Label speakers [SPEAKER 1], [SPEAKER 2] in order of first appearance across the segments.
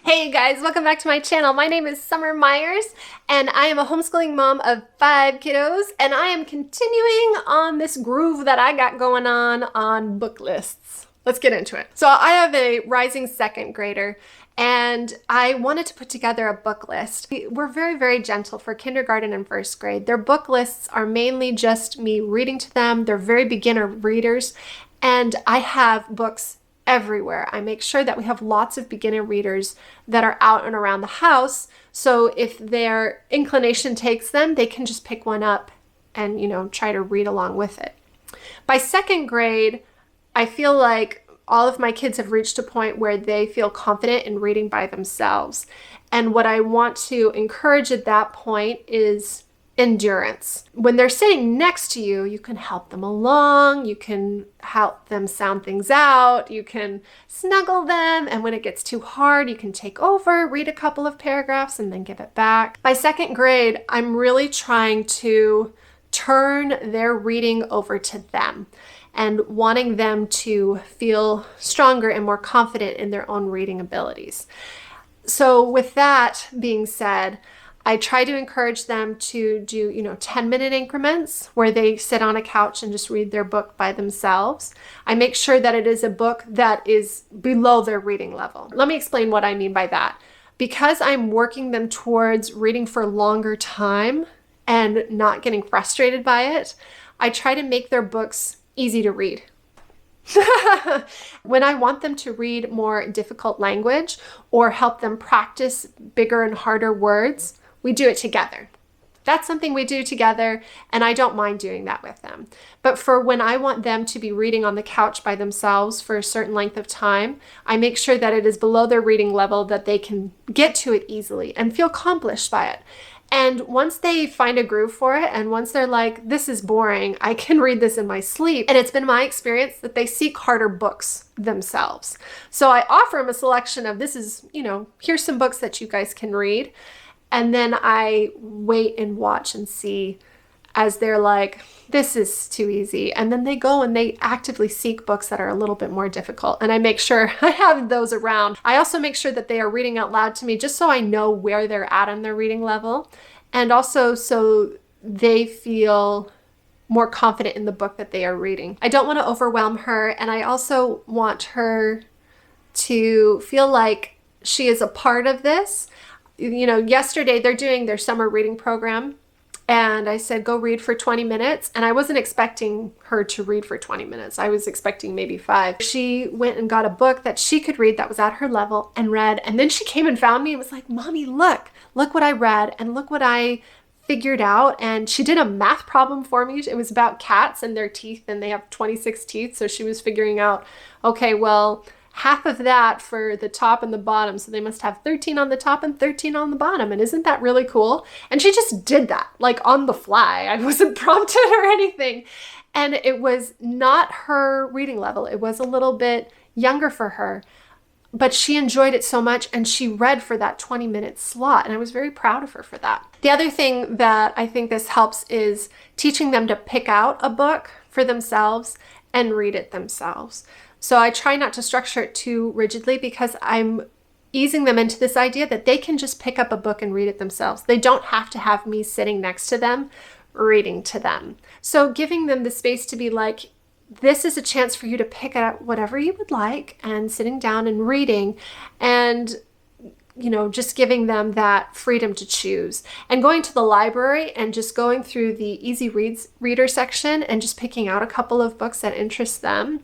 [SPEAKER 1] Hey guys, welcome back to my channel. My name is Summer Meyers and I am a homeschooling mom of 5 kiddos, and I am continuing on this groove that I got going on book lists. Let's get into it. So I have a rising second grader and I wanted to put together a book list. We're very gentle for kindergarten and first grade. Their book lists are mainly just me reading to them. They're very beginner readers, and I have books everywhere. I make sure that we have lots of beginner readers that are out and around the house, so if their inclination takes them, they can just pick one up and, try to read along with it. By second grade, I feel like all of my kids have reached a point where they feel confident in reading by themselves. And what I want to encourage at that point is endurance. When they're sitting next to you, you can help them along, you can help them sound things out, you can snuggle them, and when it gets too hard, you can take over, read a couple of paragraphs, and then give it back. By second grade, I'm really trying to turn their reading over to them and wanting them to feel stronger and more confident in their own reading abilities. So with that being said, I try to encourage them to do, 10-minute increments where they sit on a couch and just read their book by themselves. I make sure that it is a book that is below their reading level. Let me explain what I mean by that. Because I'm working them towards reading for a longer time and not getting frustrated by it, I try to make their books easy to read. When I want them to read more difficult language or help them practice bigger and harder words, we do it together. That's something we do together, and I don't mind doing that with them. But for when I want them to be reading on the couch by themselves for a certain length of time, I make sure that it is below their reading level, that they can get to it easily and feel accomplished by it. And once they find a groove for it, and once they're like, this is boring, I can read this in my sleep. And it's been my experience that they seek harder books themselves. So I offer them a selection of, this is, here's some books that you guys can read. And then I wait and watch and see as they're like, this is too easy. And then they go and they actively seek books that are a little bit more difficult. And I make sure I have those around. I also make sure that they are reading out loud to me just so I know where they're at on their reading level. And also so they feel more confident in the book that they are reading. I don't want to overwhelm her. And I also want her to feel like she is a part of this. Yesterday they're doing their summer reading program, and I said, go read for 20 minutes. And I wasn't expecting her to read for 20 minutes. I was expecting maybe 5. She went and got a book that she could read that was at her level and read. And then she came and found me and was like, Mommy, look what I read and look what I figured out. And she did a math problem for me. It was about cats and their teeth, and they have 26 teeth. So she was figuring out, okay, well, half of that for the top and the bottom. So they must have 13 on the top and 13 on the bottom. And isn't that really cool? And she just did that, like on the fly. I wasn't prompted or anything. And it was not her reading level. It was a little bit younger for her, but she enjoyed it so much, and she read for that 20-minute slot. And I was very proud of her for that. The other thing that I think this helps is teaching them to pick out a book for themselves and read it themselves. So I try not to structure it too rigidly, because I'm easing them into this idea that they can just pick up a book and read it themselves. They don't have to have me sitting next to them reading to them. So giving them the space to be like, this is a chance for you to pick out whatever you would like, and sitting down and reading, and just giving them that freedom to choose, and going to the library and just going through the easy reader section and just picking out a couple of books that interest them.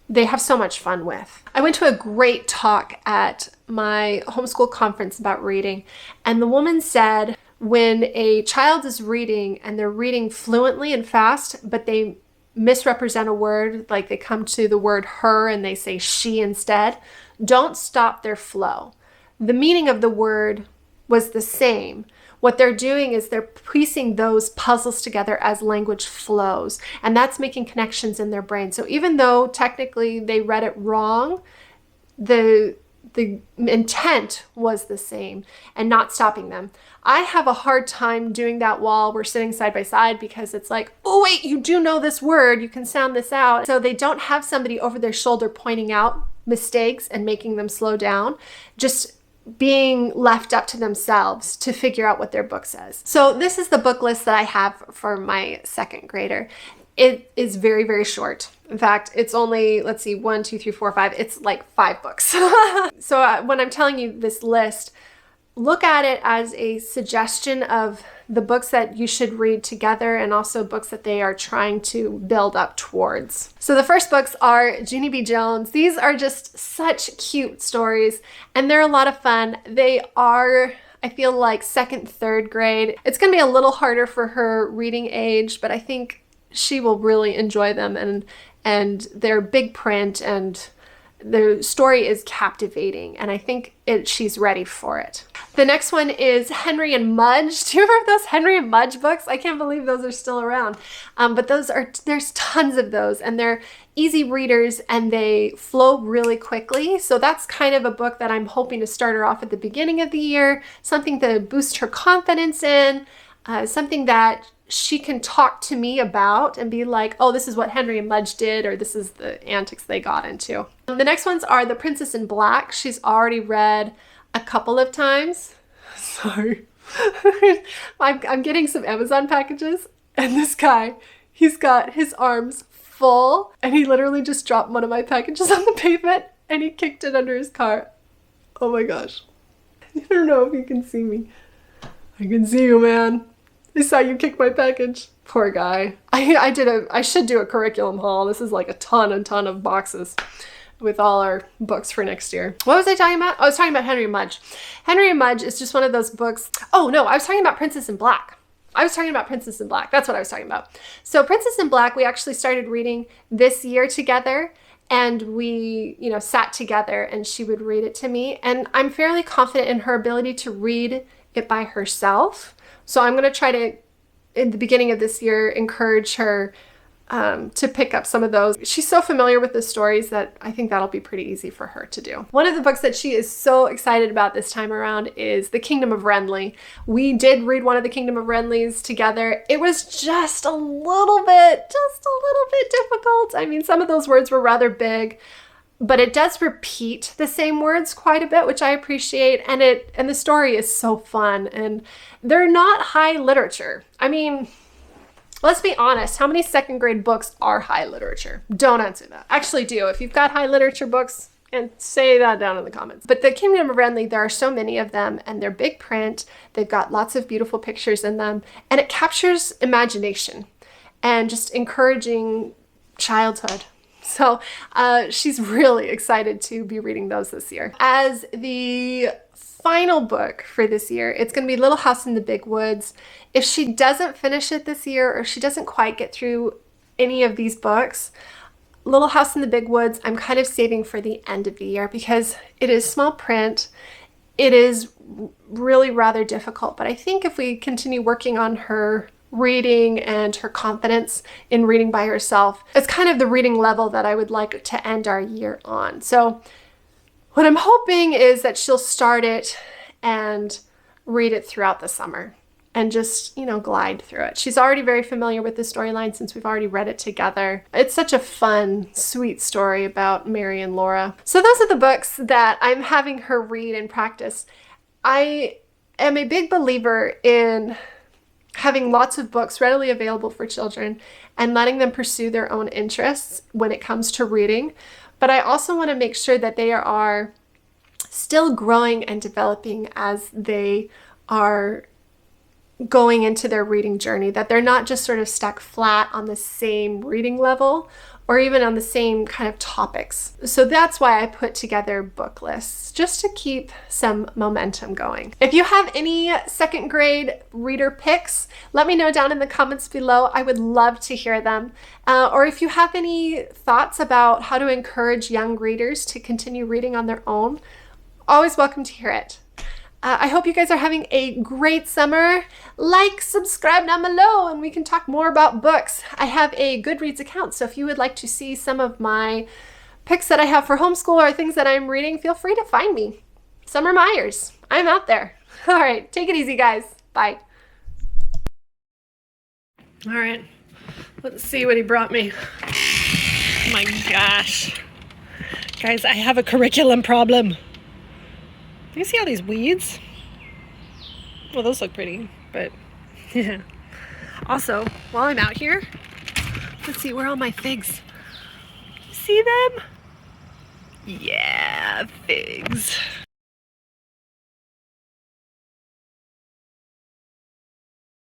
[SPEAKER 1] They have so much fun with. I went to a great talk at my homeschool conference about reading, and the woman said when a child is reading and they're reading fluently and fast, but they misrepresent a word, like they come to the word her and they say she instead, don't stop their flow. The meaning of the word was the same. What they're doing is they're piecing those puzzles together as language flows, and that's making connections in their brain. So even though technically they read it wrong, the intent was the same, and not stopping them. I have a hard time doing that while we're sitting side by side, because it's like, oh wait, you do know this word, you can sound this out. So they don't have somebody over their shoulder pointing out mistakes and making them slow down. Just being left up to themselves to figure out what their book says. So this is the book list that I have for my second grader. It is very, very short. In fact, it's only, let's see, 1, 2, 3, 4, 5. It's like 5 books. So when I'm telling you this list, look at it as a suggestion of the books that you should read together and also books that they are trying to build up towards. So the first books are Junie B. Jones. These are just such cute stories and they're a lot of fun. They are, I feel like, 2nd, 3rd grade. It's going to be a little harder for her reading age, but I think she will really enjoy them, and they're big print and the story is captivating, and I think she's ready for it. The next one is Henry and Mudge. Do you remember those Henry and Mudge books? I can't believe those are still around. But there's tons of those, and they're easy readers and they flow really quickly. So that's kind of a book that I'm hoping to start her off at the beginning of the year, something to boost her confidence in, something that she can talk to me about and be like, oh, this is what Henry and Mudge did, or this is the antics they got into. The next ones are The Princess in Black. She's already read a couple of times. Sorry. I'm getting some Amazon packages, and this guy, he's got his arms full, and he literally just dropped one of my packages on the pavement, and he kicked it under his car. Oh my gosh. I don't know if you can see me. I can see you, man. I saw you kick my package. Poor guy. I should do a curriculum haul. This is like a ton of boxes with all our books for next year. What was I talking about? I was talking about Henry and Mudge. Henry and Mudge is just one of those books. Oh no, I was talking about Princess in Black. That's what I was talking about. So Princess in Black, we actually started reading this year together, and we, sat together and she would read it to me. And I'm fairly confident in her ability to read it by herself. So I'm going to try to, in the beginning of this year, encourage her to pick up some of those. She's so familiar with the stories that I think that'll be pretty easy for her to do. One of the books that she is so excited about this time around is The Kingdom of Renly. We did read one of the Kingdom of Renlys together. It was just a little bit difficult. I mean, some of those words were rather big, but it does repeat the same words quite a bit, which I appreciate. And the story is so fun, and they're not high literature. I mean, let's be honest. How many 2nd grade books are high literature? Don't answer that. Actually do. If you've got high literature books, and say that down in the comments. But The Kingdom of Renly, there are so many of them, and they're big print. They've got lots of beautiful pictures in them, and it captures imagination and just encouraging childhood. So she's really excited to be reading those this year. As the final book for this year, it's going to be Little House in the Big Woods. If she doesn't finish it this year, or if she doesn't quite get through any of these books, Little House in the Big Woods, I'm kind of saving for the end of the year because it is small print. It is really rather difficult, but I think if we continue working on her reading and her confidence in reading by herself, it's kind of the reading level that I would like to end our year on. So what I'm hoping is that she'll start it and read it throughout the summer and just, glide through it. She's already very familiar with the storyline since we've already read it together. It's such a fun, sweet story about Mary and Laura. So those are the books that I'm having her read and practice. I am a big believer in having lots of books readily available for children and letting them pursue their own interests when it comes to reading. But I also want to make sure that they are still growing and developing as they are going into their reading journey, that they're not just sort of stuck flat on the same reading level or even on the same kind of topics. So that's why I put together book lists, just to keep some momentum going. If you have any 2nd grade reader picks, let me know down in the comments below. I would love to hear them. Or if you have any thoughts about how to encourage young readers to continue reading on their own, always welcome to hear it. I hope you guys are having a great summer. Like, subscribe down below, and we can talk more about books. I have a Goodreads account, so if you would like to see some of my picks that I have for homeschool or things that I'm reading, feel free to find me. Summer Meyers. I'm out there. All right, take it easy, guys. Bye. All right, let's see what he brought me. Oh my gosh. Guys, I have a curriculum problem.
[SPEAKER 2] You see all these weeds? Well, those look pretty, but yeah. Also, while I'm out here, let's see, where are all my figs? See them? Yeah, figs.